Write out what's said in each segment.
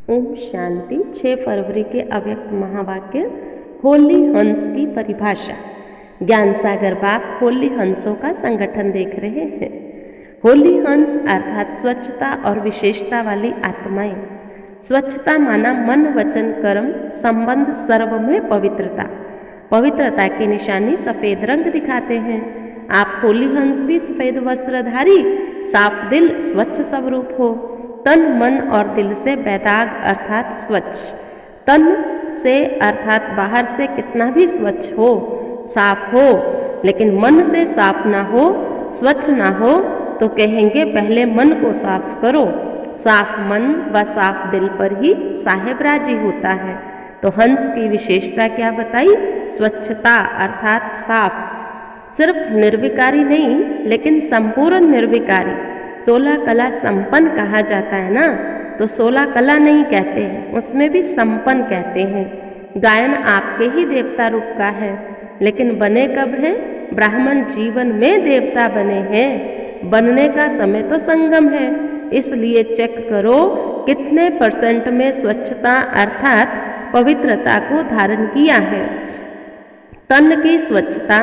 ओम शांति। 6 फरवरी के अव्यक्त महावाक्य होली हंस की परिभाषा। ज्ञान सागर बाप होली हंसों का संगठन देख रहे हैं। होली हंस अर्थात स्वच्छता और विशेषता वाली आत्माएं। स्वच्छता माना मन वचन कर्म संबंध सर्व में पवित्रता। पवित्रता की निशानी सफेद रंग दिखाते हैं। आप होली हंस भी सफेद वस्त्रधारी, साफ दिल, स्वच्छ स्वरूप हो। तन मन और दिल से बेदाग अर्थात स्वच्छ। तन से अर्थात बाहर से कितना भी स्वच्छ हो, साफ हो, लेकिन मन से साफ ना हो, स्वच्छ ना हो तो कहेंगे पहले मन को साफ करो। साफ मन व साफ दिल पर ही साहेब राजी होता है। तो हंस की विशेषता क्या बताई? स्वच्छता अर्थात साफ। सिर्फ निर्विकारी नहीं लेकिन संपूर्ण निर्विकारी। 16 कला संपन्न कहा जाता है ना, तो 16 कला नहीं कहते हैं, उसमें भी संपन्न कहते हैं। गायन आपके ही देवता रूप का है, लेकिन बने कब हैं? ब्राह्मण जीवन में देवता बने हैं। बनने का समय तो संगम है, इसलिए चेक करो कितने % में स्वच्छता अर्थात पवित्रता को धारण किया है। तन की स्वच्छता।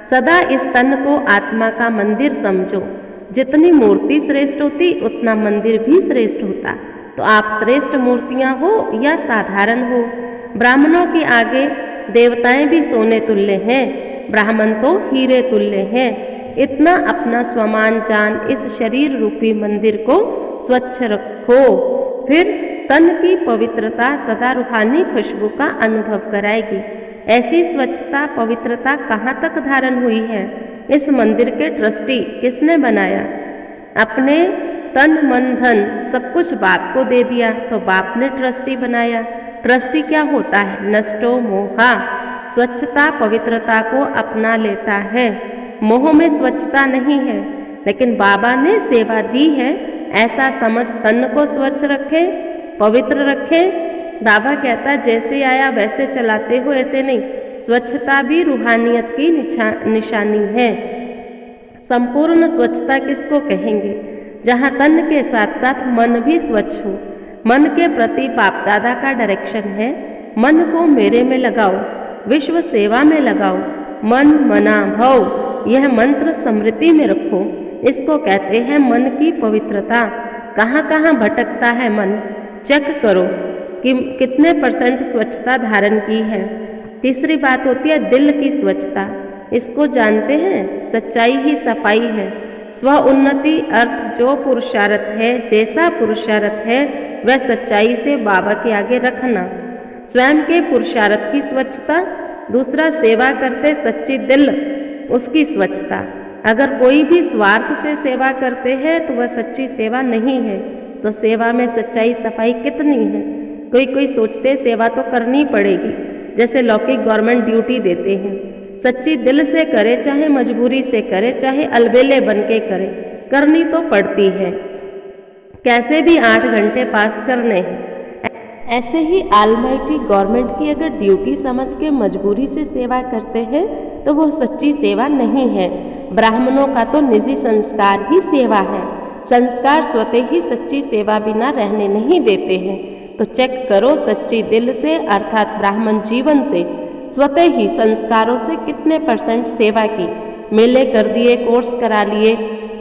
सदा इस तन को आत्मा का मंदिर समझो। जितनी मूर्ति श्रेष्ठ होती उतना मंदिर भी श्रेष्ठ होता। तो आप श्रेष्ठ मूर्तियां हो या साधारण हो, ब्राह्मणों के आगे देवताएं भी सोने तुल्य हैं, ब्राह्मण तो हीरे तुल्य हैं। इतना अपना स्वमान जान इस शरीर रूपी मंदिर को स्वच्छ रखो। फिर तन की पवित्रता सदा रूहानी खुशबू का अनुभव कराएगी। ऐसी स्वच्छता पवित्रता कहाँ तक धारण हुई है? इस मंदिर के ट्रस्टी किसने बनाया? अपने तन मन धन सब कुछ बाप को दे दिया, तो बाप ने ट्रस्टी बनाया। ट्रस्टी क्या होता है? नष्टो मोहा। स्वच्छता पवित्रता को अपना लेता है। मोह में स्वच्छता नहीं है, लेकिन बाबा ने सेवा दी है, ऐसा समझ तन को स्वच्छ रखें, पवित्र रखें। बाबा कहता जैसे आया वैसे चलाते हो, ऐसे नहीं। स्वच्छता भी रूहानियत की निशानी है। संपूर्ण स्वच्छता किसको कहेंगे? जहाँ तन के साथ साथ मन भी स्वच्छ हो। मन के प्रति बाप दादा का डायरेक्शन है, मन को मेरे में लगाओ, विश्व सेवा में लगाओ। मन मना भव, यह मंत्र स्मृति में रखो। इसको कहते हैं मन की पवित्रता। कहाँ कहाँ भटकता है मन, चेक करो कि कितने % स्वच्छता धारण की है। तीसरी बात होती है दिल की स्वच्छता। इसको जानते हैं, सच्चाई ही सफाई है। स्व उन्नति अर्थ जो पुरुषार्थ है, जैसा पुरुषार्थ है वह सच्चाई से बाबा के आगे रखना। स्वयं के पुरुषार्थ की स्वच्छता। दूसरा सेवा करते सच्ची दिल, उसकी स्वच्छता। अगर कोई भी स्वार्थ से सेवा करते हैं तो वह सच्ची सेवा नहीं है। तो सेवा में सच्चाई सफाई कितनी है? कोई सोचते सेवा तो करनी पड़ेगी, जैसे लौकिक गवर्नमेंट ड्यूटी देते हैं। सच्ची दिल से करे, चाहे मजबूरी से करे, चाहे अलबेले बन के करे, करनी तो पड़ती है। कैसे भी 8 घंटे पास करने हैं। ऐसे ही ऑलमाइटी गवर्नमेंट की अगर ड्यूटी समझ के मजबूरी से सेवा करते हैं तो वो सच्ची सेवा नहीं है। ब्राह्मणों का तो निजी संस्कार ही सेवा है। संस्कार स्वतः ही सच्ची सेवा बिना रहने नहीं देते हैं। तो चेक करो सच्ची दिल से अर्थात ब्राह्मण जीवन से, स्वतः ही संस्कारों से कितने % सेवा की। मेले कर दिए, कोर्स करा लिए,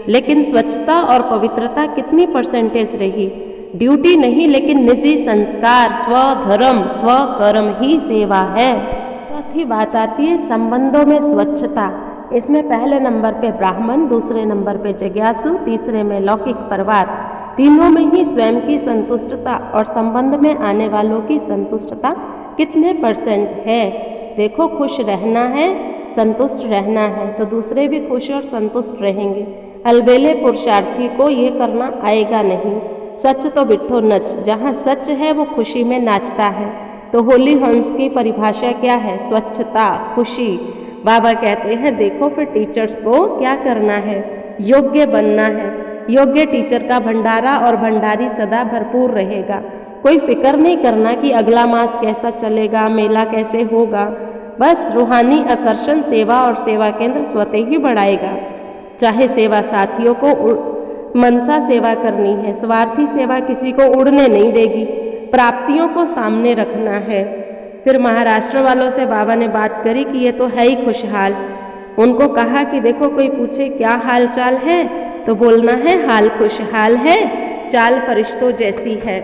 लेकिन स्वच्छता और पवित्रता कितनी % रही? ड्यूटी नहीं लेकिन निजी संस्कार, स्वधर्म स्वकर्म ही सेवा है। चौथी बात आती है संबंधों में स्वच्छता। इसमें पहले नंबर पे ब्राह्मण, दूसरे नंबर पे जिज्ञासु, तीसरे में लौकिक परिवार। तीनों में ही स्वयं की संतुष्टता और संबंध में आने वालों की संतुष्टता कितने % है? देखो, खुश रहना है, संतुष्ट रहना है तो दूसरे भी खुश और संतुष्ट रहेंगे। अलबेले पुरुषार्थी को ये करना आएगा नहीं। सच तो बिट्ठो नच, जहाँ सच है वो खुशी में नाचता है। तो होली हंस की परिभाषा क्या है? स्वच्छता, खुशी। बाबा कहते हैं देखो फिर टीचर्स को क्या करना है? योग्य बनना है। योग्य टीचर का भंडारा और भंडारी सदा भरपूर रहेगा। कोई फिक्र नहीं करना कि अगला मास कैसा चलेगा, मेला कैसे होगा। बस रूहानी आकर्षण सेवा और सेवा केंद्र स्वतः ही बढ़ाएगा। चाहे सेवा साथियों को मनसा सेवा करनी है, स्वार्थी सेवा किसी को उड़ने नहीं देगी। प्राप्तियों को सामने रखना है। फिर महाराष्ट्र वालों से बाबा ने बात करी कि ये तो है ही खुशहाल। उनको कहा कि देखो कोई पूछे क्या हाल चाल है तो बोलना है हाल खुशहाल है, चाल फरिश्तों जैसी है।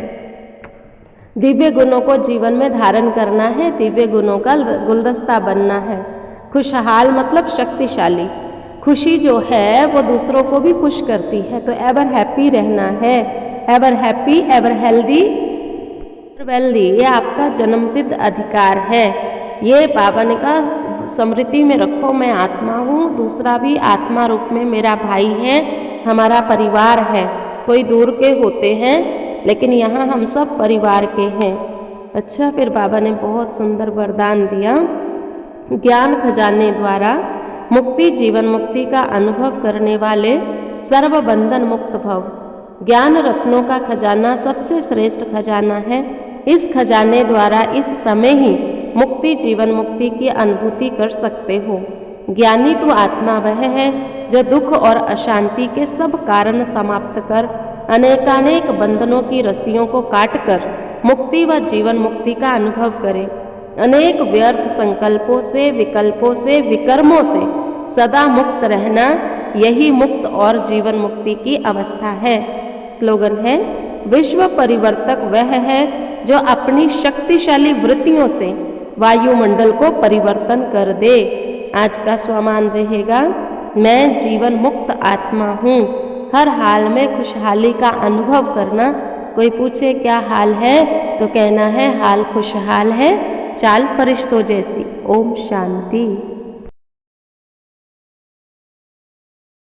दिव्य गुणों को जीवन में धारण करना है, दिव्य गुणों का गुलदस्ता बनना है। खुशहाल मतलब शक्तिशाली। खुशी जो है वो दूसरों को भी खुश करती है, तो एवर हैप्पी रहना है। Ever happy, ever healthy, wealthy, ये आपका जन्मसिद्ध अधिकार है। ये बाबा ने कहा स्मृति में रखो, मैं आत्मा हूँ, दूसरा भी आत्मा रूप में मेरा भाई है, हमारा परिवार है। कोई दूर के होते हैं लेकिन यहाँ हम सब परिवार के हैं। अच्छा, फिर बाबा ने बहुत सुंदर वरदान दिया, ज्ञान खजाने द्वारा मुक्ति जीवन मुक्ति का अनुभव करने वाले सर्व बंधन मुक्त भव। ज्ञान रत्नों का खजाना सबसे श्रेष्ठ खजाना है। इस खजाने द्वारा इस समय ही मुक्ति जीवन मुक्ति की अनुभूति कर सकते हो। ज्ञानी तो आत्मा वह है जो दुख और अशांति के सब कारण समाप्त कर अनेकानेक बंधनों की रस्सियों को काटकर मुक्ति व जीवन मुक्ति का अनुभव करे। अनेक व्यर्थ संकल्पों से, विकल्पों से, विकर्मों से सदा मुक्त रहना, यही मुक्त और जीवन मुक्ति की अवस्था है। स्लोगन है, विश्व परिवर्तक वह है जो अपनी शक्तिशाली वृत्तियों से वायुमंडल को परिवर्तन कर दे। आज का स्वमान रहेगा, मैं जीवन मुक्त आत्मा हूँ। हर हाल में खुशहाली का अनुभव करना। कोई पूछे क्या हाल है तो कहना है हाल खुशहाल है, चाल फरिश्तों जैसी। ओम शांति।